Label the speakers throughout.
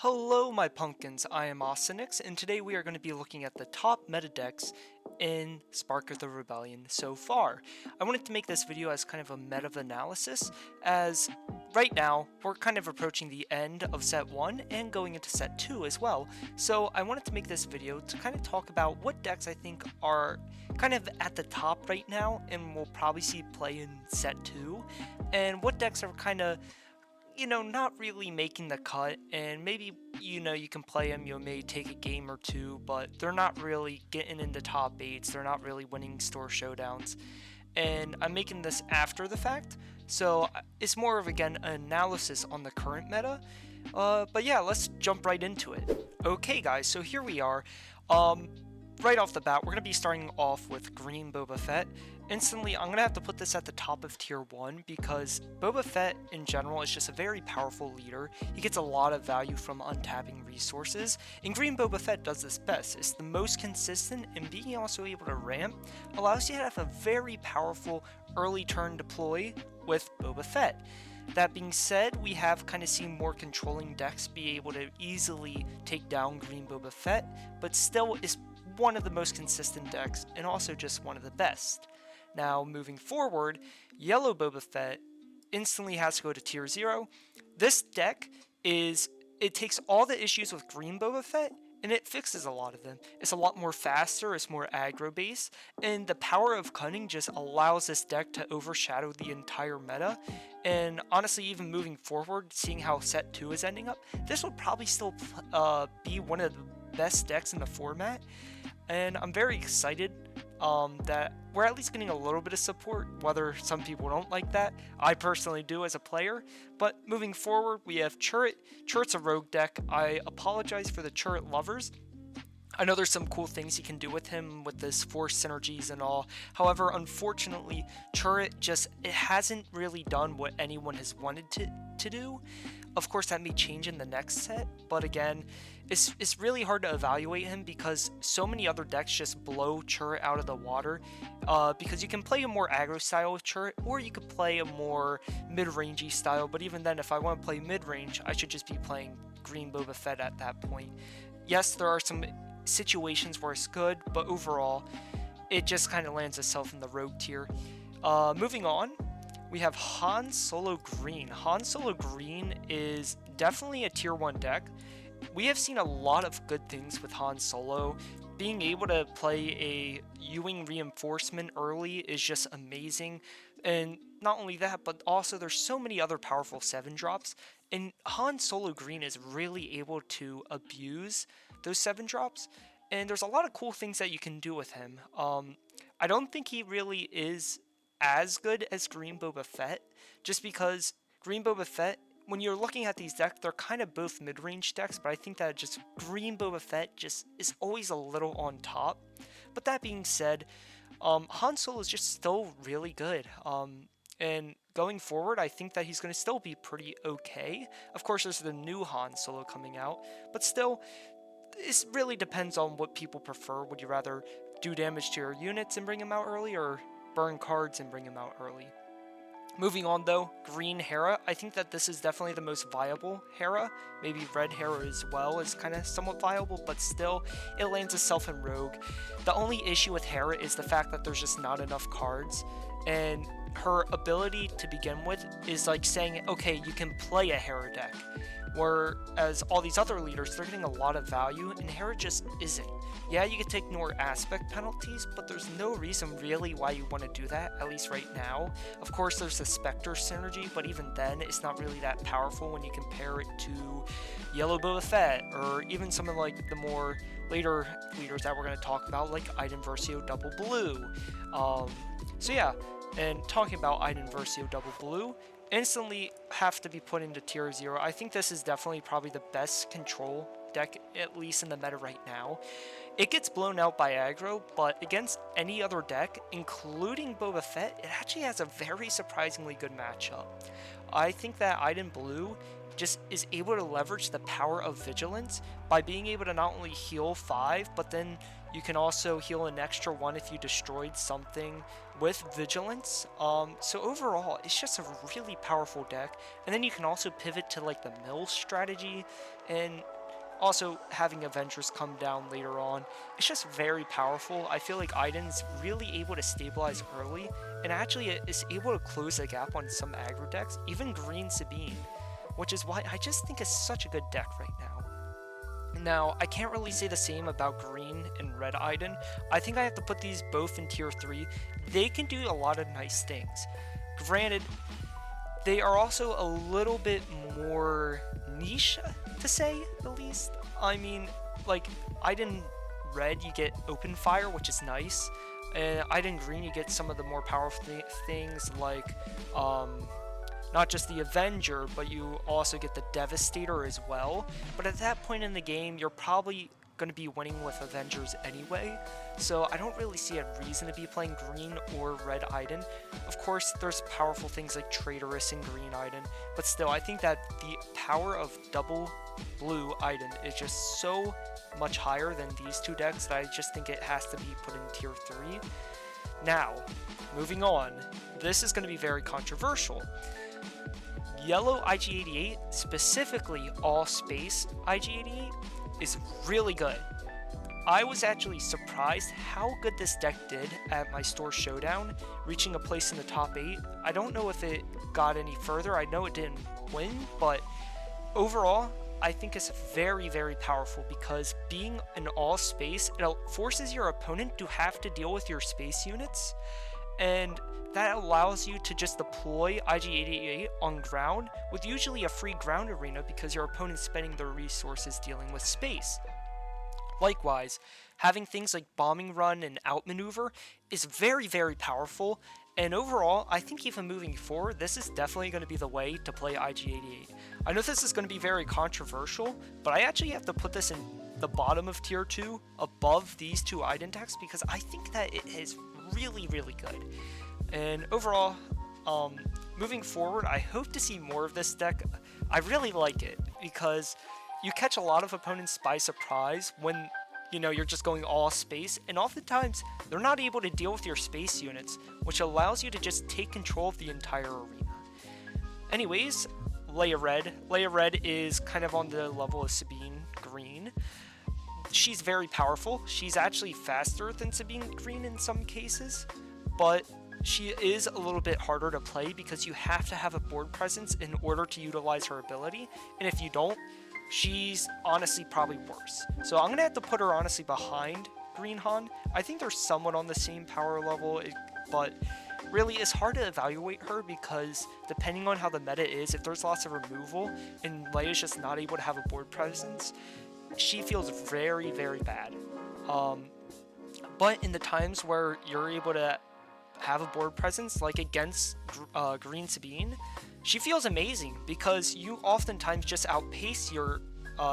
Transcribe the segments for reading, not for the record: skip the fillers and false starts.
Speaker 1: Hello my pumpkins, I am Austenix, and today we are going to be looking at the top meta decks in Spark of the Rebellion so far. I wanted to make this video as kind of a meta analysis, as right now we're kind of approaching the end of set 1 and going into set 2 as well, so I wanted to make this video to kind of talk about what decks I think are kind of at the top right now and we'll probably see play in set 2, and what decks are kind of not really making the cut, and maybe, you can play them, you may take a game or two, but they're not really getting into top 8s, they're not really winning store showdowns, and I'm making this after the fact, so it's more of, again, an analysis on the current meta, but yeah, let's jump right into it. Okay guys, so here we are. Right off the bat, we're going to be starting off with Green Boba Fett. Instantly, I'm going to have to put this at the top of tier 1 because Boba Fett in general is just a very powerful leader. He gets a lot of value from untapping resources, and Green Boba Fett does this best. It's the most consistent, and being also able to ramp allows you to have a very powerful early turn deploy with Boba Fett. That being said, we have kind of seen more controlling decks be able to easily take down Green Boba Fett, but still is one of the most consistent decks and also just one of the best. Now moving forward, Yellow Boba Fett instantly has to go to tier 0. This deck it takes all the issues with Green Boba Fett and it fixes a lot of them. It's a lot more faster, it's more aggro based, and the power of Cunning just allows this deck to overshadow the entire meta. And honestly, even moving forward, seeing how set 2 is ending up, this will probably still be one of the best decks in the format. And I'm very excited that we're at least getting a little bit of support, whether some people don't like that. I personally do as a player. But moving forward, we have Chirrut. Chirrut's a rogue deck. I apologize for the Chirrut lovers. I know there's some cool things you can do with him with this force synergies and all. However, unfortunately, Chirrut it hasn't really done what anyone has wanted to do. Of course, that may change in the next set, but again, it's really hard to evaluate him because so many other decks just blow Chirrut out of the water, because you can play a more aggro style with Chirrut, or you could play a more mid-rangey style, but even then, if I want to play mid-range, I should just be playing Green Boba Fett at that point. Yes, there are some situations where it's good, but overall, it just kind of lands itself in the rogue tier. Moving on, we have Han Solo Green. Han Solo Green is definitely a tier 1 deck. We have seen a lot of good things with Han Solo. Being able to play a Ewing reinforcement early is just amazing. And not only that, but also there's so many other powerful 7-drops. And Han Solo Green is really able to abuse those 7-drops. And there's a lot of cool things that you can do with him. I don't think he really is as good as Green Boba Fett, just because Green Boba Fett, when you're looking at these decks, they're kind of both mid-range decks, but I think that just Green Boba Fett just is always a little on top. But that being said, Han Solo is just still really good. And going forward, I think that he's going to still be pretty okay. Of course, there's the new Han Solo coming out, but still, this really depends on what people prefer. Would you rather do damage to your units and bring them out early, or burn cards and bring him out early? Moving on though, Green Hera. I think that this is definitely the most viable Hera. Maybe Red Hera as well is kind of somewhat viable, but still, it lands itself in Rogue. The only issue with Hera is the fact that there's just not enough cards, and her ability to begin with is like saying, okay, you can play a Hera deck. Whereas all these other leaders, they're getting a lot of value, and Hera just isn't. Yeah, you can ignore aspect penalties, but there's no reason really why you want to do that, at least right now. Of course, there's the Spectre synergy, but even then, it's not really that powerful when you compare it to Yellow Boba Fett, or even some of like the more later leaders that we're going to talk about, like Iden Versio Double Blue. So yeah, and talking about Iden Versio Double Blue, instantly have to be put into tier 0. I think this is definitely probably the best control deck, at least in the meta right now. It gets blown out by aggro, but against any other deck, including Boba Fett, it actually has a very surprisingly good matchup. I think that Iden Blue just is able to leverage the power of Vigilance by being able to not only heal 5, but then You can also heal an extra 1 if you destroyed something with Vigilance. So overall, it's just a really powerful deck. And then you can also pivot to like the mill strategy, and also having Avengers come down later on. It's just very powerful. I feel like Iden's really able to stabilize early, and actually is able to close the gap on some aggro decks, even Green Sabine, which is why I just think it's such a good deck right now. Now, I can't really say the same about Green and Red Iden. I think I have to put these both in tier 3. They can do a lot of nice things. Granted, they are also a little bit more niche, to say the least. I mean, like, Iden Red, you get Open Fire, which is nice. And Iden Green, you get some of the more powerful things like, not just the Avenger, but you also get the Devastator as well. But at that point in the game, you're probably going to be winning with Avengers anyway, so I don't really see a reason to be playing Green or Red Iden. Of course, there's powerful things like Traitorous and Green Iden, but still, I think that the power of double blue Iden is just so much higher than these two decks that I just think it has to be put in tier 3. Now, moving on, this is going to be very controversial. Yellow IG-88, specifically all space IG-88, is really good. I was actually surprised how good this deck did at my store showdown, reaching a place in the top 8. I don't know if it got any further, I know it didn't win, but overall, I think it's very, very powerful because being an all space, it forces your opponent to have to deal with your space units, and that allows you to just deploy IG-88 on ground with usually a free ground arena because your opponent's spending their resources dealing with space. Likewise, having things like Bombing Run and Outmaneuver is very, very powerful, and overall, I think even moving forward, this is definitely going to be the way to play IG-88. I know this is going to be very controversial, but I actually have to put this in the bottom of tier 2, above these two Iden decks, because I think that it is really, really good. And overall, moving forward, I hope to see more of this deck. I really like it because you catch a lot of opponents by surprise when, you know, you're just going all space, and oftentimes they're not able to deal with your space units, which allows you to just take control of the entire arena. Anyways, Leia Red. Leia Red is kind of on the level of Sabine Green. She's very powerful. She's actually faster than Sabine Green in some cases, but she is a little bit harder to play because you have to have a board presence in order to utilize her ability, and if you don't, she's honestly probably worse. So I'm going to have to put her honestly behind Green Han. I think they're somewhat on the same power level, but really it's hard to evaluate her because depending on how the meta is, if there's lots of removal and Leia's just not able to have a board presence, she feels very, very bad. But in the times where you're able to have a board presence, like against Green Sabine, she feels amazing because you oftentimes just outpace your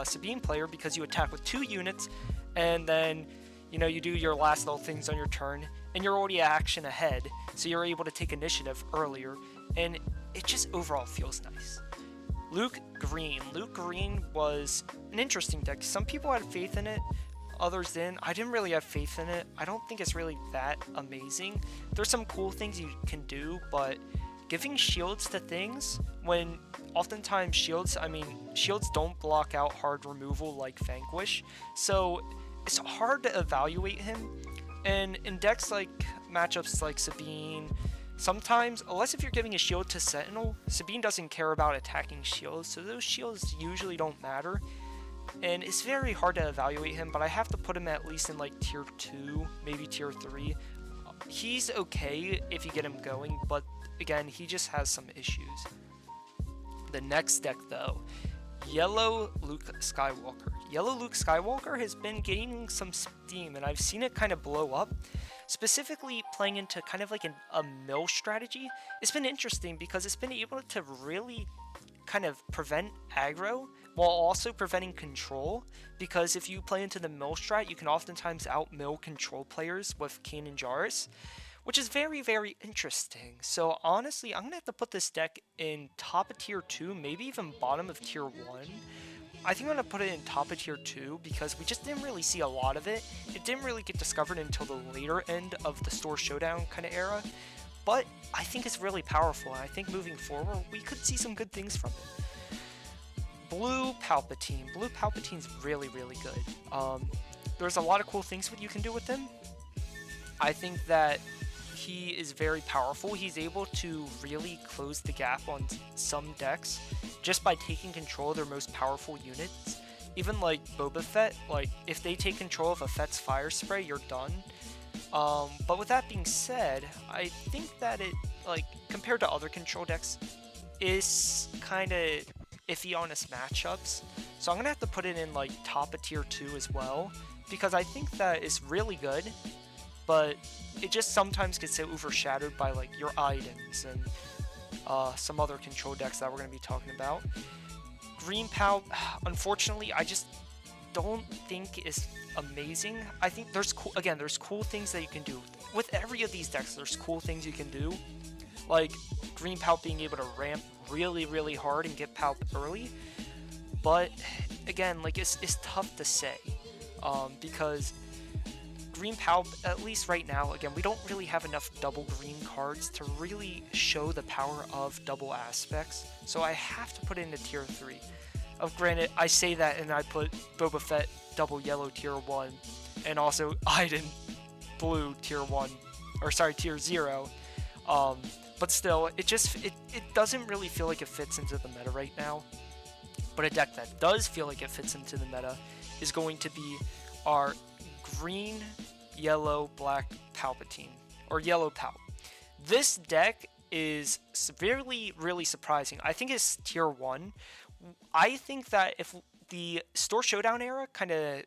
Speaker 1: Sabine player because you attack with 2 units, and then, you know, you do your last little things on your turn, and you're already action ahead, so you're able to take initiative earlier, and it just overall feels nice. Luke Green. Luke Green was an interesting deck. Some people had faith in it, others didn't. I didn't really have faith in it. I don't think it's really that amazing. There's some cool things you can do, but giving shields to things when oftentimes shields don't block out hard removal like Vanquish, so it's hard to evaluate him. And in decks like matchups like Sabine, sometimes, unless if you're giving a shield to Sentinel, Sabine doesn't care about attacking shields, so those shields usually don't matter. And it's very hard to evaluate him, but I have to put him at least in like tier 2, maybe tier 3. He's okay if you get him going, but again, he just has some issues. The next deck though, Yellow Luke Skywalker. Yellow Luke Skywalker has been gaining some steam, and I've seen it kind of blow up. Specifically playing into kind of like a mill strategy. It's been interesting because it's been able to really kind of prevent aggro while also preventing control, because if you play into the mill strat, you can oftentimes out-mill control players with Kanan Jarrus, which is very, very interesting. So honestly, I'm going to have to put this deck in top of tier 2, maybe even bottom of tier 1. I think I'm going to put it in top of tier 2 because we just didn't really see a lot of it. It didn't really get discovered until the later end of the Store Showdown kind of era, but I think it's really powerful, and I think moving forward we could see some good things from it. Blue Palpatine. Blue Palpatine's really, really good. There's a lot of cool things that you can do with him. I think that he is very powerful. He's able to really close the gap on some decks just by taking control of their most powerful units. Even like Boba Fett, like if they take control of a Fett's Fire Spray, you're done. But with that being said, I think that it, like, compared to other control decks, is kind of iffy on its matchups. So I'm going to have to put it in like top of tier 2 as well, because I think that it's really good, but it just sometimes gets overshadowed by like your items and some other control decks that we're going to be talking about. Green Pal, unfortunately, I just don't think is amazing. I think there's there's cool things that you can do with every of these decks. There's cool things you can do, like Green Palp being able to ramp really, really hard and get Palp early. But again, like it's tough to say because Green Palp, at least right now, again, we don't really have enough double green cards to really show the power of double aspects. So I have to put it into tier 3. Granted, I say that and I put Boba Fett double yellow tier 1 and also Iden blue tier 1, or sorry, tier 0. But still, it doesn't really feel like it fits into the meta right now. But a deck that does feel like it fits into the meta is going to be our green, yellow, black Palpatine, or yellow Palp. This deck is severely, really surprising. I think it's tier 1. I think that if the Store Showdown era kind of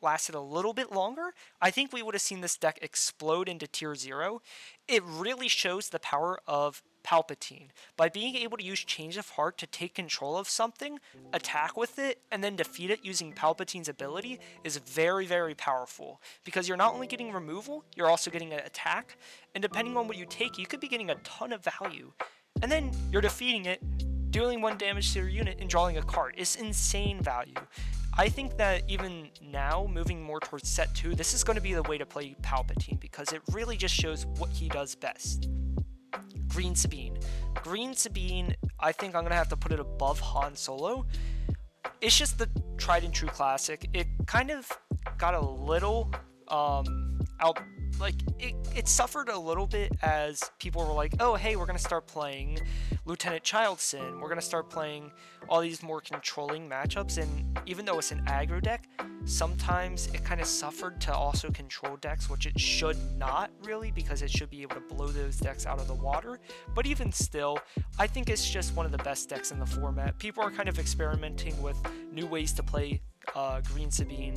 Speaker 1: lasted a little bit longer, I think we would have seen this deck explode into tier 0. It really shows the power of Palpatine. By being able to use Change of Heart to take control of something, attack with it, and then defeat it using Palpatine's ability is very, very powerful. Because you're not only getting removal, you're also getting an attack, and depending on what you take, you could be getting a ton of value. And then you're defeating it, dealing 1 damage to your unit, and drawing a card. It's insane value. I think that even now, moving more towards set 2, this is going to be the way to play Palpatine, because it really just shows what he does best. Green Sabine. Green Sabine, I think I'm going to have to put it above Han Solo. It's just the tried and true classic. It kind of got a little it suffered a little bit as people were like, oh hey, we're going to start playing Lieutenant Child Sin, we're going to start playing all these more controlling matchups, and even though it's an aggro deck, sometimes it kind of suffered to also control decks, which it should not really, because it should be able to blow those decks out of the water. But even still, I think it's just one of the best decks in the format. People are kind of experimenting with new ways to play Green Sabine.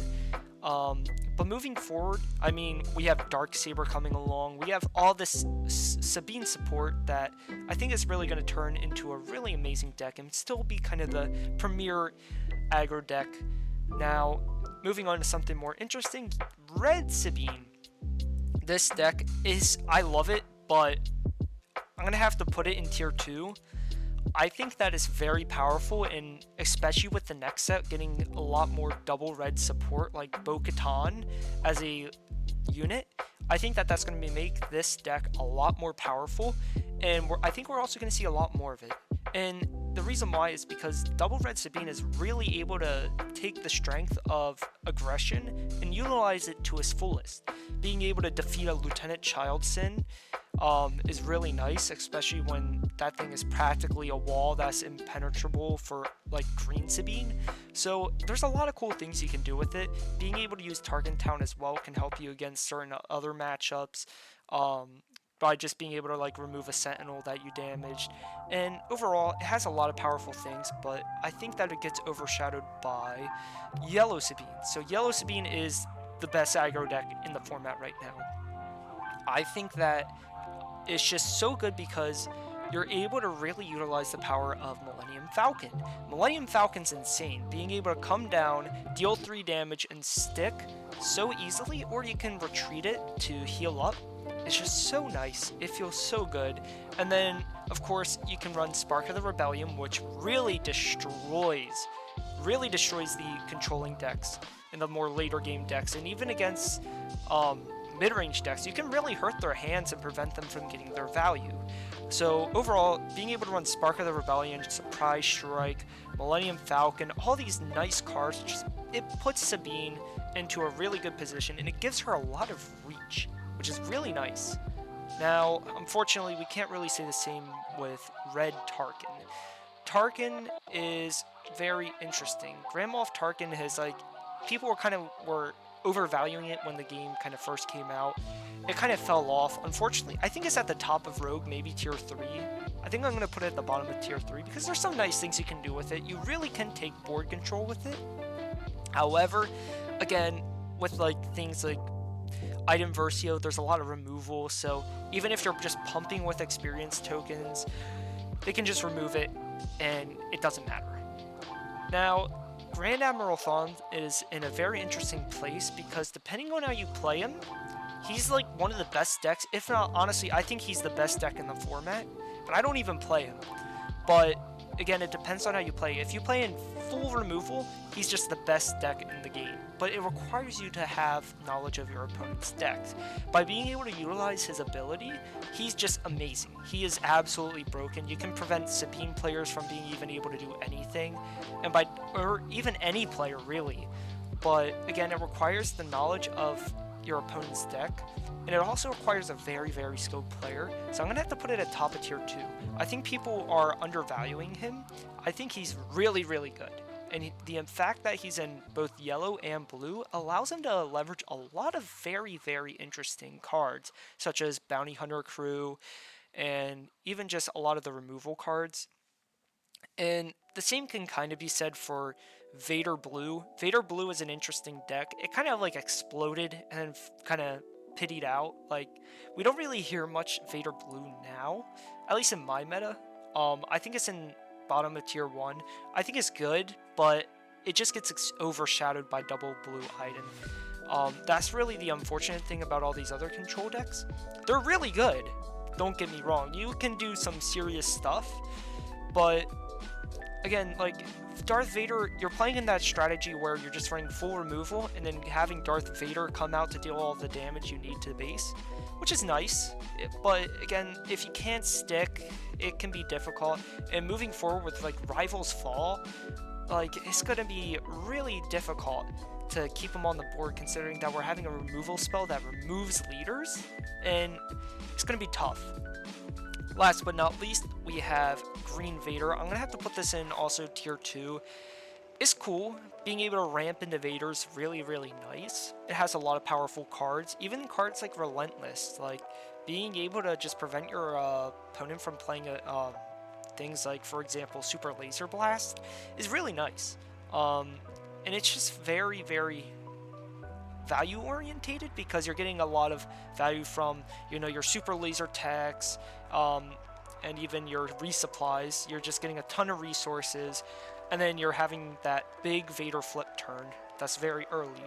Speaker 1: But moving forward, I mean, we have Dark Saber coming along. We have all this Sabine support that I think is really going to turn into a really amazing deck and still be kind of the premier aggro deck. Now, moving on to something more interesting, Red Sabine. This deck I love it, but I'm going to have to put it in tier 2. I think that is very powerful, and especially with the next set getting a lot more double red support like Bo-Katan as a unit, I think that that's going to make this deck a lot more powerful, and I think we're also going to see a lot more of it. And the reason why is because double red Sabine is really able to take the strength of aggression and utilize it to its fullest. Being able to defeat a Lieutenant Child Sin is really nice, especially when that thing is practically a wall that's impenetrable for like Green Sabine. So there's a lot of cool things you can do with it. Being able to use Tarkin Town as well can help you against certain other matchups by just being able to like remove a Sentinel that you damaged. And overall, it has a lot of powerful things, but I think that it gets overshadowed by Yellow Sabine. So Yellow Sabine is the best aggro deck in the format right now. I think that it's just so good because you're able to really utilize the power of Millennium Falcon. Millennium Falcon's insane, being able to come down, deal 3 damage, and stick so easily, or you can retreat it to heal up. It's just so nice. It feels so good. And then, of course, you can run Spark of the Rebellion, which really destroys really destroys the controlling decks in the more later game decks, and even against mid-range decks, you can really hurt their hands and prevent them from getting their value. So overall, being able to run Spark of the Rebellion, Surprise Strike, Millennium Falcon, all these nice cards, it puts Sabine into a really good position, and it gives her a lot of reach, which is really nice. Now, unfortunately, we can't really say the same with Red Tarkin. Tarkin is very interesting. Grand Moff Tarkin has, like, people were overvaluing it when the game kind of first came out. It kind of fell off. Unfortunately, I think it's at the top of Rogue, maybe tier 3. I think I'm going to put it at the bottom of tier 3 because there's some nice things you can do with it. You really can take board control with it. However, again, with like things like Item Versio, there's a lot of removal, so even if you're just pumping with experience tokens, they can just remove it and it doesn't matter. Now, Grand Admiral Thrawn is in a very interesting place because depending on how you play him, he's like one of the best decks, if not, honestly, I think he's the best deck in the format, but I don't even play him. But again, it depends on how you play. If you play in full removal, he's just the best deck in the game, but it requires you to have knowledge of your opponent's decks. By being able to utilize his ability, he's just amazing. He is absolutely broken. You can prevent Sabine players from being even able to do anything, or even any player really. But again, it requires the knowledge of your opponent's deck, and it also requires a very, very skilled player, so I'm going to have to put it at top of tier 2. I think people are undervaluing him. I think he's really, really good, and the fact that he's in both yellow and blue allows him to leverage a lot of very, very interesting cards, such as Bounty Hunter Crew, and even just a lot of the removal cards. And the same can kind of be said for Vader Blue. Vader Blue is an interesting deck. It kind of like exploded and then kind of pittied out. Like, we don't really hear much Vader Blue now, at least in my meta. I think it's in bottom of tier 1. I think it's good, but it just gets overshadowed by double blue item. That's really the unfortunate thing about all these other control decks. They're really good, don't get me wrong. You can do some serious stuff, but again, like Darth Vader, you're playing in that strategy where you're just running full removal and then having Darth Vader come out to deal all the damage you need to the base, which is nice. But again, if you can't stick, it can be difficult. And moving forward with like Rival's Fall, like it's going to be really difficult to keep them on the board, considering that we're having a removal spell that removes leaders, and it's going to be tough. Last but not least, we have Green Vader. I'm going to have to put this in also tier 2. It's cool. Being able to ramp into Vader is really, really nice. It has a lot of powerful cards. Even cards like Relentless, like being able to just prevent your opponent from playing things like, for example, Super Laser Blast is really nice. And it's just very, very value orientated because you're getting a lot of value from, you know, your super laser techs, and even your resupplies. You're just getting a ton of resources, and then you're having that big Vader flip turn that's very early.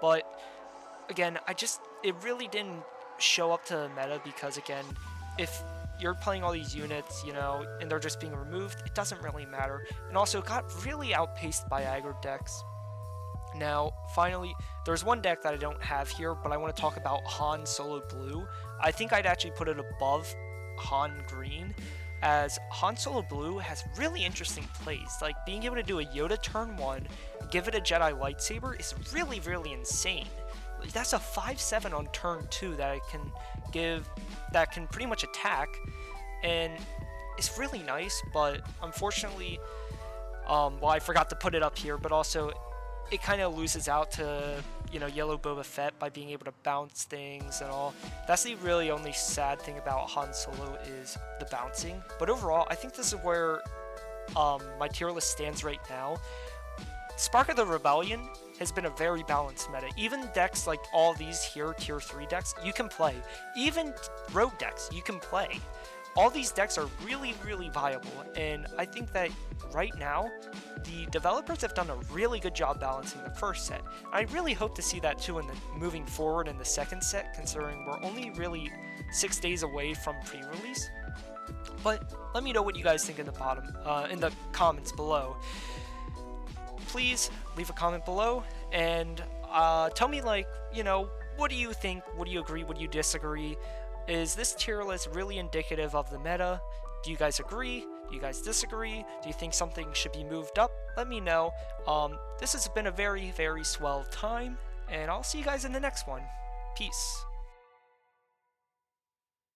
Speaker 1: But again, it really didn't show up to meta because, again, if you're playing all these units, you know, and they're just being removed, it doesn't really matter. And also, it got really outpaced by aggro decks. Now, finally, there's one deck that I don't have here, but I want to talk about Han Solo Blue. I think I'd actually put it above Han Green, as Han Solo Blue has really interesting plays. Like, being able to do a Yoda turn 1, give it a Jedi lightsaber is really, really insane. That's a 5/7 on turn 2 that can pretty much attack, and it's really nice. But unfortunately, well, I forgot to put it up here, but also it kind of loses out to, you know, Yellow Boba Fett by being able to bounce things and all. That's the really only sad thing about Han Solo, is the bouncing. But overall, I think this is where my tier list stands right now. Spark of the Rebellion has been a very balanced meta. Even decks like all these here, tier 3 decks, you can play. Even rogue decks, you can play. All these decks are really, really viable, and I think that right now, the developers have done a really good job balancing the first set. I really hope to see that too moving forward in the second set, considering we're only really 6 days away from pre-release. But let me know what you guys think in the comments below. please leave a comment below and tell me, like, you know, what do you think? What do you agree? What do you disagree? Is this tier list really indicative of the meta? Do you guys agree? Do you guys disagree? Do you think something should be moved up? Let me know. This has been a very, very swell time, and I'll see you guys in the next one. Peace.